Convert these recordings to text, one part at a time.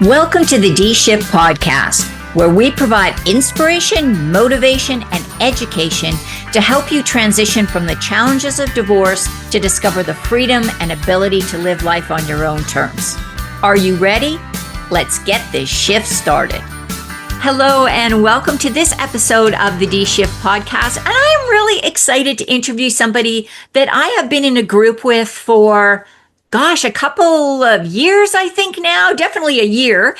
Welcome to the D-Shift podcast, where we provide inspiration, motivation, and education to help you transition from the challenges of divorce to discover the freedom and ability to live life on your own terms. Are you ready? Let's get this shift started. Hello, and welcome to this episode of the D-Shift podcast. And I am really excited to interview somebody that I have been in a group with for a couple of years, I think now, definitely a year.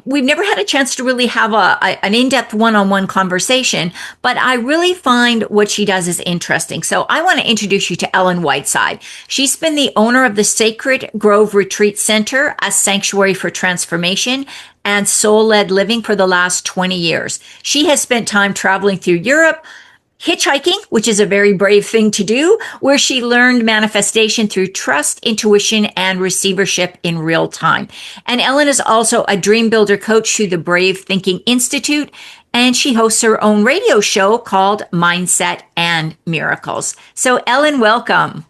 We've never had a chance to really have an in-depth one-on-one conversation, but I really find what she does is interesting. So I want to introduce you to Ellen Whiteside. She's been the owner of the Sacred Grove Retreat Center, a sanctuary for transformation and soul-led living for the last 20 years. She has spent time traveling through Europe, hitchhiking, which is a very brave thing to do, where she learned manifestation through trust, intuition, and receivership in real time. And Ellen is also a dream builder coach through the Brave Thinking Institute, and she hosts her own radio show called Mindset and Miracles. So Ellen, welcome.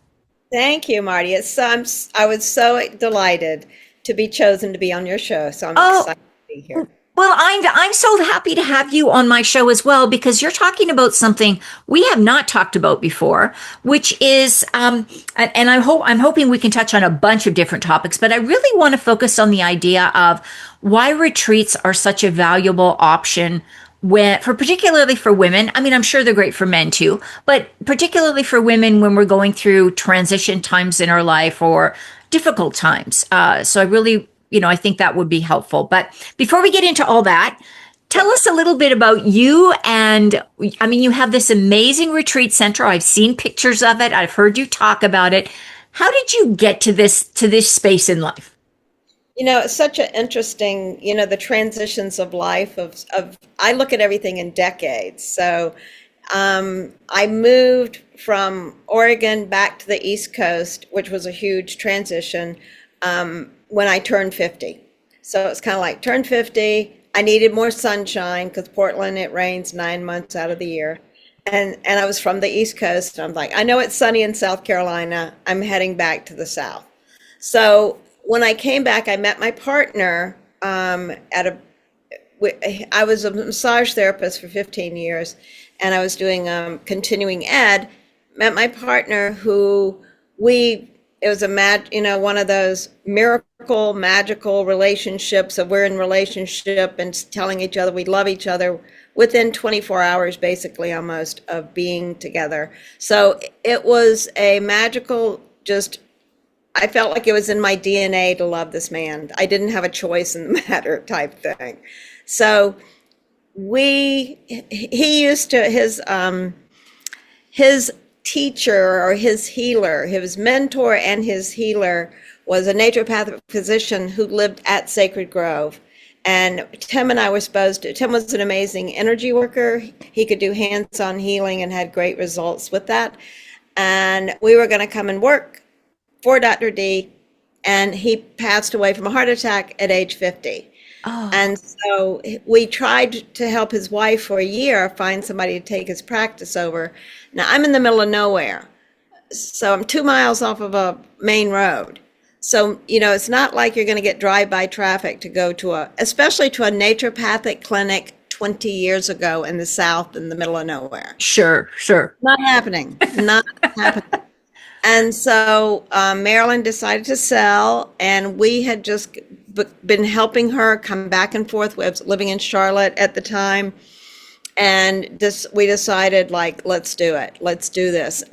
Thank you, Marty. I was so delighted to be chosen to be on your show, so I'm excited to be here. Well, I'm so happy to have you on my show as well, because you're talking about something we have not talked about before, which is, and I'm hoping we can touch on a bunch of different topics, but I really want to focus on the idea of why retreats are such a valuable option particularly for women. I mean, I'm sure they're great for men too, but particularly for women when we're going through transition times in our life or difficult times. So I really, I think that would be helpful. But before we get into all that, tell us a little bit about you. And I mean, you have this amazing retreat center. I've seen pictures of it. I've heard you talk about it. How did you get to this space in life? It's such an interesting, the transitions of life I look at everything in decades. So I moved from Oregon back to the East Coast, which was a huge transition. When I turned 50. So it's kind of like turned 50. I needed more sunshine because Portland, it rains 9 months out of the year. And I was from the East Coast. And I'm like, I know it's sunny in South Carolina. I'm heading back to the South. So when I came back, I met my partner I was a massage therapist for 15 years, and I was doing continuing ed. Met my partner who it was one of those miracle, magical relationships of we're in relationship and telling each other we love each other within 24 hours, basically almost, of being together. So it was a magical, I felt like it was in my DNA to love this man. I didn't have a choice in the matter type thing. So he used to, his teacher or his healer, his mentor and his healer was a naturopathic physician who lived at Sacred Grove. And Tim and I were Tim was an amazing energy worker. He could do hands-on healing and had great results with that. And we were going to come and work for Dr. D, and he passed away from a heart attack at age 50. Oh. And so we tried to help his wife for a year find somebody to take his practice over. Now, I'm in the middle of nowhere, so I'm 2 miles off of a main road. So, it's not like you're going to get drive-by traffic to go especially to a naturopathic clinic 20 years ago in the South in the middle of nowhere. Sure. Not happening. And so Marilyn decided to sell, and we had just been helping her come back and forth. We was living in Charlotte at the time, and we decided, let's do it. Let's do this.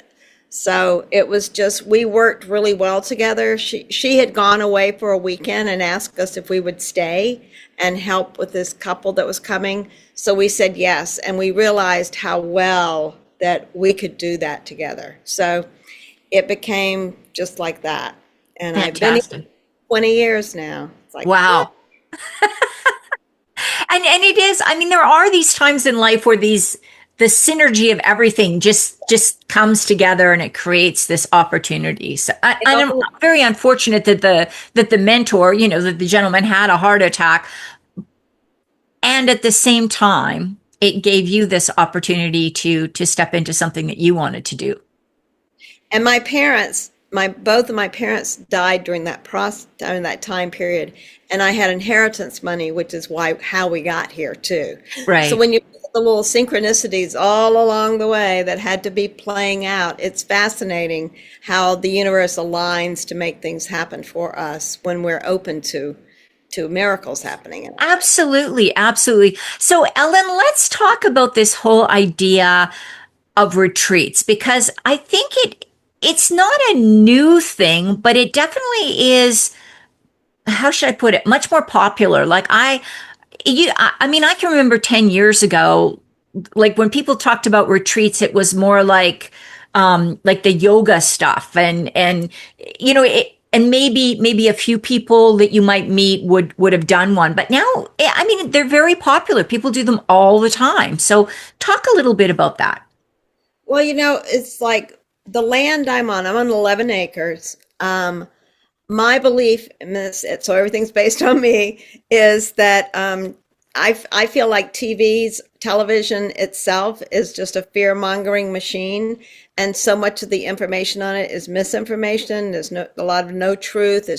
So it was we worked really well together. She had gone away for a weekend and asked us if we would stay and help with this couple that was coming. So we said yes, and we realized how well that we could do that together. So it became just like that. And Fantastic. I've been here 20 years now. It's like, wow. And it is, there are these times in life where the synergy of everything just comes together and it creates this opportunity. So I'm very unfortunate that the mentor, that the gentleman had a heart attack. And at the same time, it gave you this opportunity to step into something that you wanted to do. And my parents my both of my parents died during that process, during that time period, and I had inheritance money, which is why how we got here too. So Right. when you look at the little synchronicities all along the way that had to be playing out, it's fascinating how the universe aligns to make things happen for us when we're open to miracles happening in our life. Absolutely, absolutely. So, Ellen, let's talk about this whole idea of retreats because I think it's not a new thing, but it definitely is, how should I put it, much more popular. I mean, I can remember 10 years ago, like when people talked about retreats, it was more like the yoga stuff and, and maybe a few people that you might meet would have done one. But now, I mean, they're very popular. People do them all the time. So talk a little bit about that. Well, it's like the land I'm on 11 acres. My belief in this, so everything's based on me, is that I feel like television itself is just a fear mongering machine, and so much of the information on it is misinformation. There's a lot of no truth.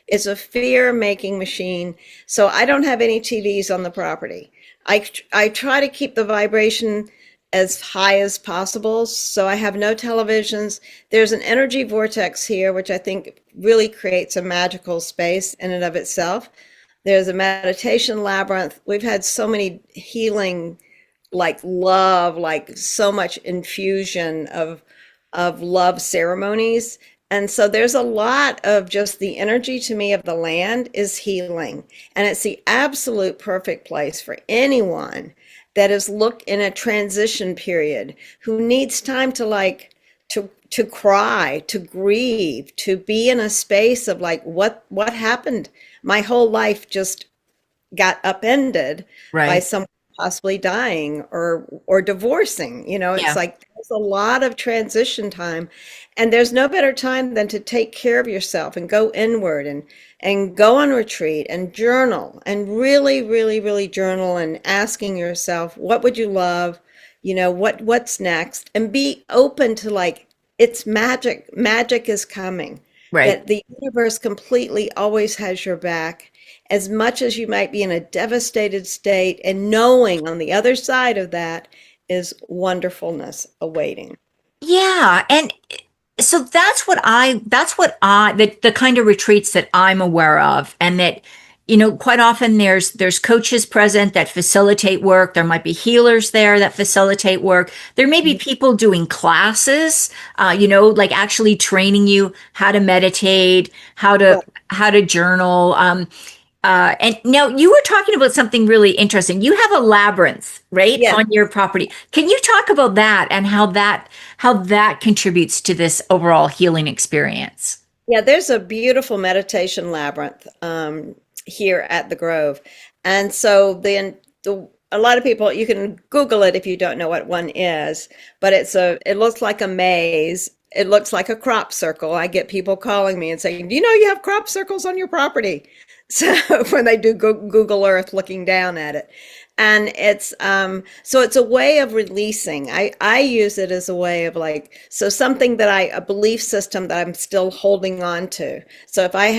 It's a fear making machine. So I don't have any TVs on the property. I try to keep the vibration as high as possible. So I have no televisions. There's an energy vortex here, which I think really creates a magical space in and of itself. There's a meditation labyrinth. We've had so many healing, like love, like so much infusion of love ceremonies. And so there's a lot of just the energy to me of the land is healing. And it's the absolute perfect place for anyone that is look in a transition period who needs time to to cry, to grieve, to be in a space of like what happened. My whole life just got upended by Right. someone possibly dying or divorcing. It's Yeah. like there's a lot of transition time, and there's no better time than to take care of yourself and go inward and go on retreat and journal and really, really, really journal and asking yourself, what would you love? What's next? And be open to like it's magic. Magic is coming. Right. That the universe completely always has your back. As much as you might be in a devastated state, and knowing on the other side of that is wonderfulness awaiting. Yeah. And so the kind of retreats that I'm aware of, and that, quite often there's coaches present that facilitate work. There might be healers there that facilitate work. There may be people doing classes, like actually training you how to meditate, Yeah. how to journal. And now you were talking about something really interesting. You have a labyrinth, right, Yeah. on your property. Can you talk about that and how that contributes to this overall healing experience? Yeah, there's a beautiful meditation labyrinth here at the Grove. And so then a lot of people, you can Google it if you don't know what one is, but it looks like a maze. It looks like a crop circle. I get people calling me and saying, "Do you know you have crop circles on your property?" So when they do Google Earth looking down at it. And so it's a way of releasing. I use it as a way of like, so something a belief system that I'm still holding on to. So if I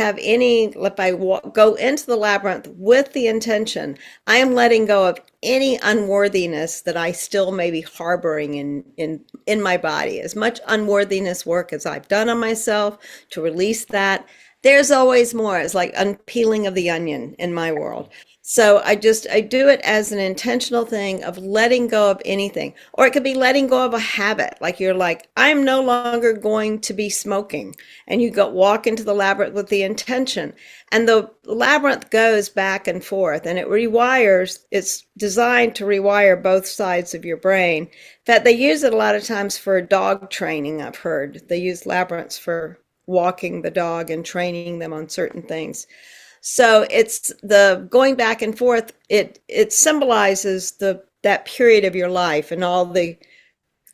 go into the labyrinth with the intention, I am letting go of any unworthiness that I still may be harboring in my body. As much unworthiness work as I've done on myself to release that, there's always more. It's like unpeeling of the onion in my world. So I do it as an intentional thing of letting go of anything. Or it could be letting go of a habit. Like you're like, I'm no longer going to be smoking. And you go walk into the labyrinth with the intention. And the labyrinth goes back and forth and it rewires. It's designed to rewire both sides of your brain. In fact, they use it a lot of times for dog training, I've heard. They use labyrinths for walking the dog and training them on certain things. So it's the going back and forth. It symbolizes that period of your life and all the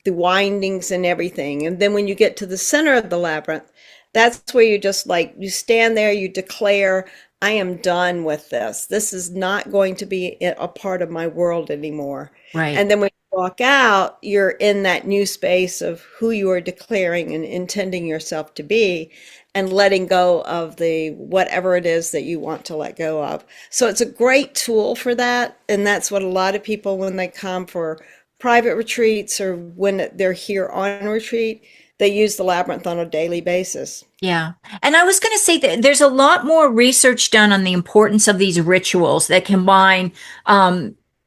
windings and everything. And then when you get to the center of the labyrinth, that's where you just like you stand there, you declare, I am done with this. This is not going to be a part of my world anymore. Right. And then when walk out, you're in that new space of who you are declaring and intending yourself to be, and letting go of the whatever it is that you want to let go of. So it's a great tool for that. And that's what a lot of people, when they come for private retreats or when they're here on retreat, they use the labyrinth on a daily basis. Yeah. And I was going to say that there's a lot more research done on the importance of these rituals that combine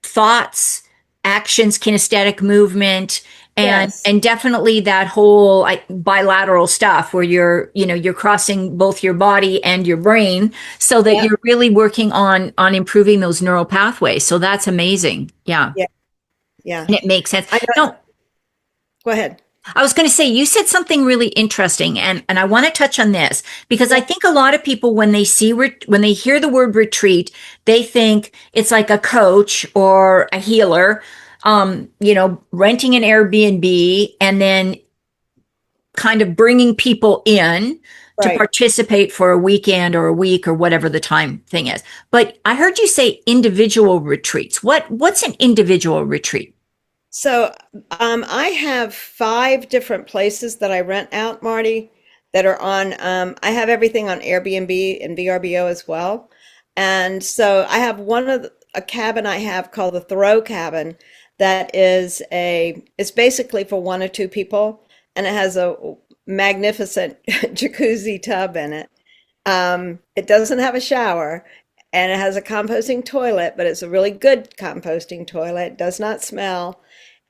thoughts, actions, kinesthetic movement, Yes. and definitely that whole bilateral stuff where you're crossing both your body and your brain so that Yep. you're really working on improving those neural pathways. So that's amazing. Yeah. Yeah. Yeah. And it makes sense. I know. No, Go ahead. I was going to say, you said something really interesting, and I want to touch on this because I Yeah. think a lot of people, when they when they hear the word retreat, they think it's like a coach or a healer, renting an Airbnb and then kind of bringing people in to Right. participate for a weekend or a week or whatever the time thing is. But I heard you say individual retreats. What's an individual retreat? So I have 5 different places that I rent out, Marty, that are on, I have everything on Airbnb and VRBO as well. And so I have a cabin I have called the Thoreau Cabin that it's basically for 1 or 2 people, and it has a magnificent jacuzzi tub in it. It doesn't have a shower, and it has a composting toilet, but it's a really good composting toilet. It does not smell.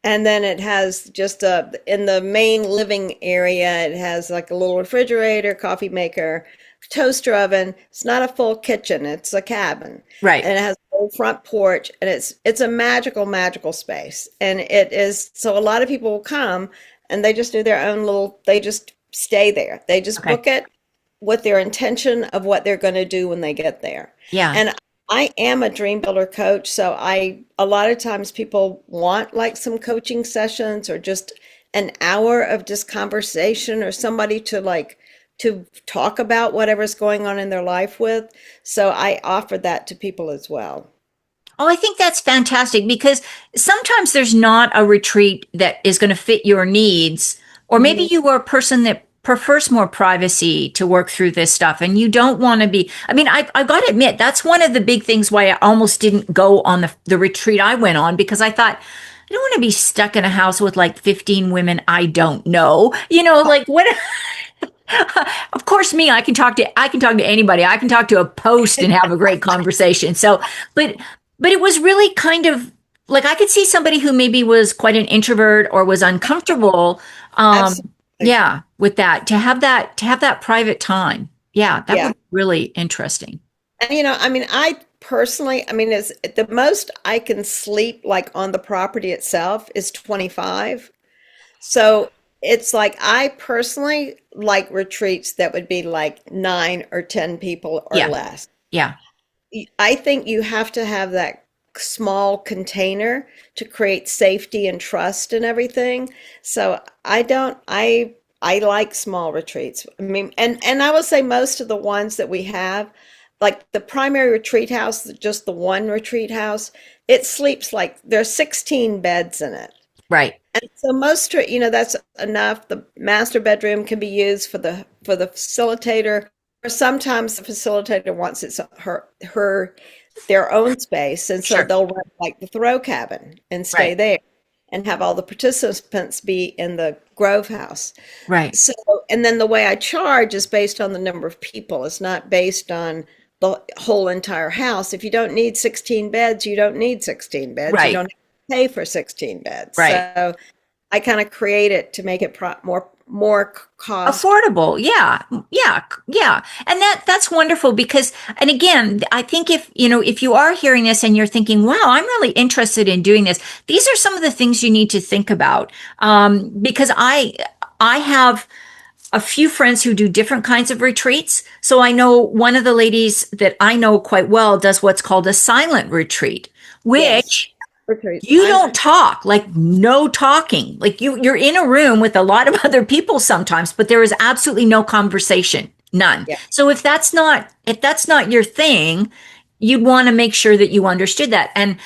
And then it has in the main living area, it has like a little refrigerator, coffee maker, toaster oven. It's not a full kitchen, it's a cabin. Right. And it has a whole front porch, and it's a magical, magical space. And it is, so a lot of people will come and they just do their own they just stay there. They just Okay. book it with their intention of what they're going to do when they get there. Yeah. And I am a dream builder coach, so a lot of times people want like some coaching sessions or just an hour of just conversation or somebody to talk about whatever's going on in their life with. So I offer that to people as well. Oh, I think that's fantastic because sometimes there's not a retreat that is going to fit your needs, or maybe Mhm. you are a person that prefers more privacy to work through this stuff and you don't want to be. I mean, I've got to admit, that's one of the big things why I almost didn't go on the retreat I went on because I thought, I don't want to be stuck in a house with like 15 women I don't know. Like what? Of course, me, I can talk to anybody. I can talk to a post and have a great conversation. So, but it was really kind of like I could see somebody who maybe was quite an introvert or was uncomfortable. Absolutely. Yeah, with that to have that private time. Yeah, that Yeah. was really interesting. And I mean, I personally, I mean, is the most I can sleep like on the property itself is 25. So it's like I personally like retreats that would be like 9 or 10 people or Yeah, less. yeah, I think you have to have that small container to create safety and trust and everything. So I like small retreats. I mean, and I will say most of the ones that we have, like the primary retreat house, just the one retreat house, it sleeps like there's 16 beds in it. right, And so that's enough. The master bedroom can be used for the facilitator, or sometimes the facilitator wants her their own space, and so sure, they'll rent like the Thoreau cabin and stay right, there, and have all the participants be in the Grove house. right, So, and then the way I charge is based on the number of people. It's not based on the whole entire house. If you don't need 16 beds, you don't need 16 beds. You right, don't pay for 16 beds. right. So I kind of create it to make it more cost. Affordable. Yeah. Yeah. Yeah. And that's wonderful because, and again, I think if you are hearing this and you're thinking, wow, I'm really interested in doing this, these are some of the things you need to think about. Because I have a few friends who do different kinds of retreats. So I know one of the ladies that I know quite well does what's called a silent retreat, Yes. which Retreats. you don't talk, like no talking. Like you're in a room with a lot of other people sometimes, but there is absolutely no conversation, none. Yeah. So if that's not your thing, you'd want to make sure that you understood that. And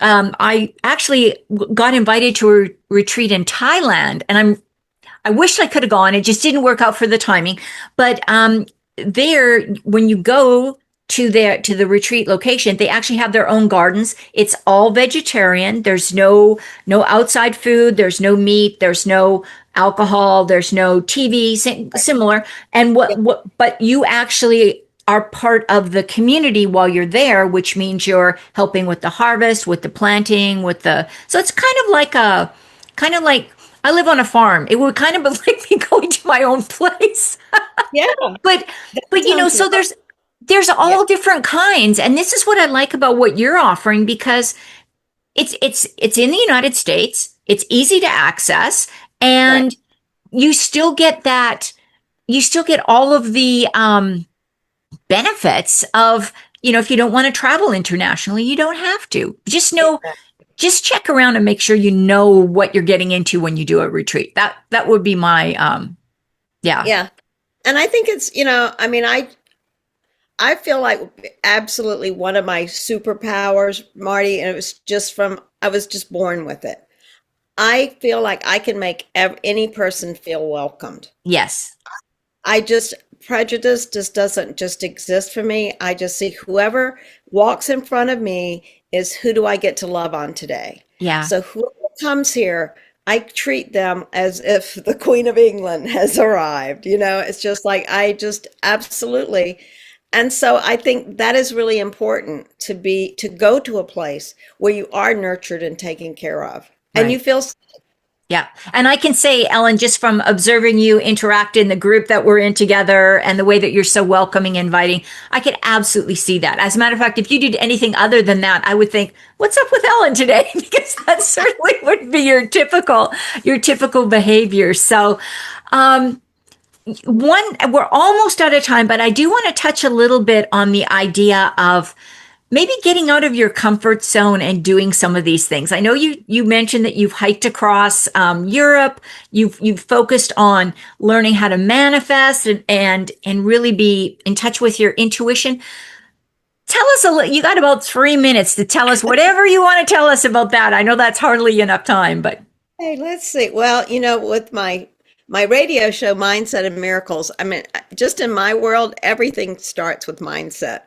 I actually got invited to a retreat in Thailand, and I wish I could have gone. It just didn't work out for the timing. But there, when you go to the retreat location, they actually have their own gardens. It's all vegetarian. There's no outside food. There's no meat. There's no alcohol. There's no TV. Similar. And but you actually are part of the community while you're there, which means you're helping with the harvest, with the planting, with the. So it's kind of like I live on a farm. It would kind of be like me going to my own place. Yeah, But that but sounds. there's Yeah, all different kinds, and this is what I like about what you're offering because it's in the United States. It's easy to access, right. and you still get that. You still get all of the benefits of if you don't want to travel internationally, you don't have to. Just check around and make sure you know what you're getting into when you do a retreat. That would be my yeah. Yeah, and I think it's, I mean, I feel like absolutely one of my superpowers, Marty, and it was just from I was just born with it. I feel like I can make any person feel welcomed. Yes. I just prejudice just doesn't just exist for me. I just see whoever walks in front of me is who do I get to love on today. Yeah. So whoever comes here, I treat them as if the Queen of England has arrived. It's just like I just absolutely. And so I think that is really important to go to a place where you are nurtured and taken care of and you Right. feel. Yeah. And I can say, Ellen, just from observing you interact in the group that we're in together and the way that you're so welcoming and inviting, I could absolutely see that. As a matter of fact, if you did anything other than that, I would think, what's up with Ellen today? Because that certainly would be your typical behavior. So, um, we're almost out of time, but I do want to touch a little bit on the idea of maybe getting out of your comfort zone and doing some of these things. I know you mentioned that you've hiked across Europe. You've focused on learning how to manifest and really be in touch with your intuition. Tell us a little. You got about 3 minutes to tell us whatever you want to tell us about that. I know that's hardly enough time, but Hey, let's see. Well, with my radio show, Mindset and Miracles, I mean, just in my world, everything starts with mindset.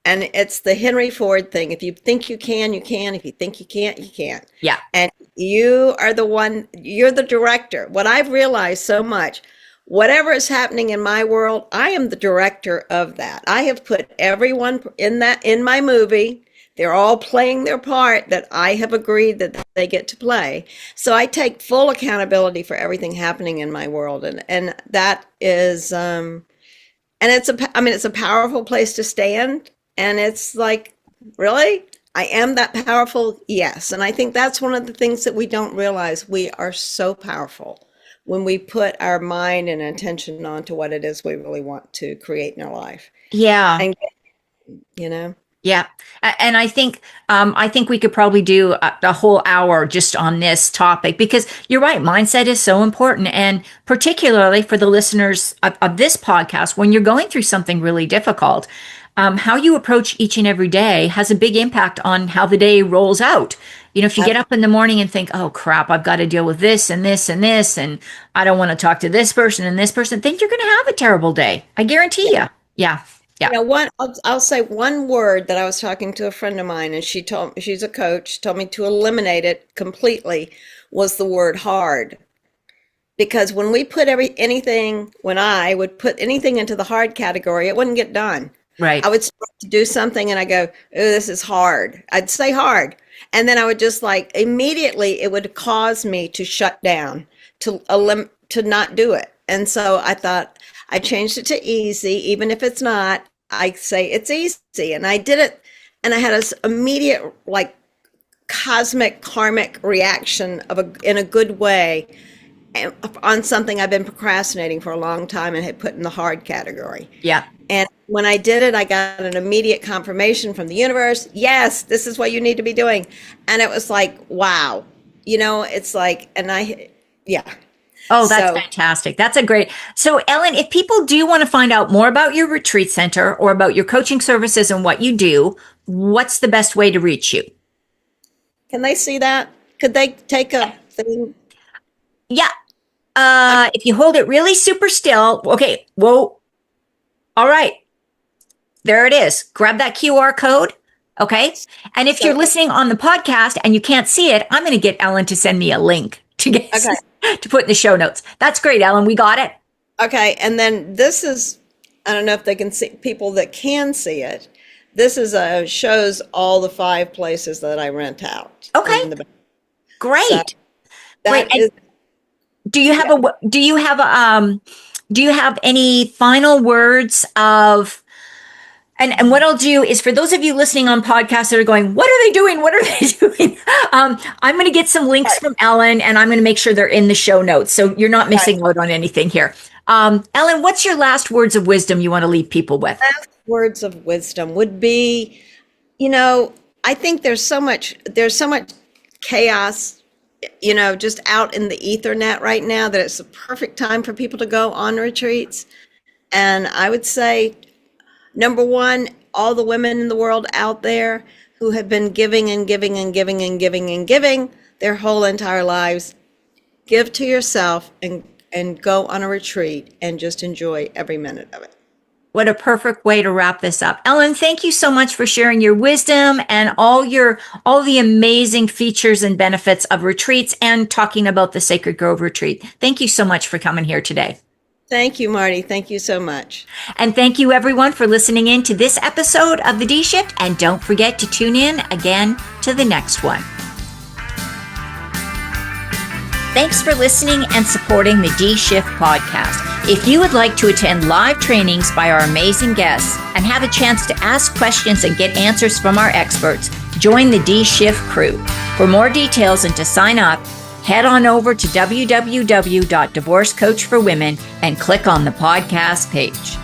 And it's the Henry Ford thing. If you think you can, you can. If you think you can't, you can't. yeah, And you are the one, you're the director. What I've realized so much, whatever is happening in my world, I am the director of that. I have put everyone in my movie. They're all playing their part that I have agreed that they get to play. So I take full accountability for everything happening in my world. And that is, and it's a powerful place to stand. And it's like, really? I am that powerful? Yes. And I think that's one of the things that we don't realize. We are so powerful when we put our mind and attention onto what it is we really want to create in our life. yeah. And, you know, Yeah. And I think we could probably do a whole hour just on this topic because you're right. Mindset is so important. And particularly for the listeners of this podcast, when you're going through something really difficult, how you approach each and every day has a big impact on how the day rolls out. If you get up in the morning and think, oh crap, I've got to deal with this and this and this, and I don't want to talk to this person and this person, then you're going to have a terrible day. I guarantee you. Yeah. Yeah. I'll say one word that I was talking to a friend of mine, and she told me, she's a coach, told me to eliminate it completely, was the word hard. Because when we put when I would put anything into the hard category, it wouldn't get done. Right. I would start to do something and I go, oh, this is hard. I'd say hard. And then I would just like immediately it would cause me to shut down, to not do it. And so I thought I changed it to easy, even if it's not, I say it's easy. And I did it and I had this immediate like cosmic karmic reaction in a good way on something I've been procrastinating for a long time and had put in the hard category. Yeah. And when I did it, I got an immediate confirmation from the universe. Yes, this is what you need to be doing. And it was like, wow, it's like, yeah. Oh, that's So fantastic. That's a great. So, Ellen, if people do want to find out more about your retreat center or about your coaching services and what you do, what's the best way to reach you? Can they see that? Could they take a thing? Yeah. If you hold it really super still, okay, whoa. All right. There it is. Grab that QR code. Okay. And if you're listening on the podcast and you can't see it, I'm going to get Ellen to send me a link to get to put in the show notes. That's great, Ellen. We got it. Okay. And then this is, I don't know if they can see, people that can see it. This is shows all the 5 places that I rent out. Okay. Great. So Great. And do you have any final words of, and what I'll do is, for those of you listening on podcasts that are going, what are they doing? What are they doing? I'm going to get some links from Ellen, and I'm going to make sure they're in the show notes. So you're not missing out on anything here. Ellen, what's your last words of wisdom you want to leave people with? Last words of wisdom would be, I think there's so much chaos, just out in the Ethernet right now, that it's the perfect time for people to go on retreats. And I would say, number one, all the women in the world out there who have been giving and giving and giving and giving and giving their whole entire lives, give to yourself and go on a retreat and just enjoy every minute of it. What a perfect way to wrap this up. Ellen, thank you so much for sharing your wisdom and all the amazing features and benefits of retreats, and talking about the Sacred Grove retreat. Thank you so much for coming here today. Thank you, Marty. Thank you so much. And thank you, everyone, for listening in to this episode of The D Shift. And don't forget to tune in again to the next one. Thanks for listening and supporting the D Shift podcast. If you would like to attend live trainings by our amazing guests and have a chance to ask questions and get answers from our experts, join the D Shift crew. For more details and to sign up, head on over to www.divorcecoachforwomen and click on the podcast page.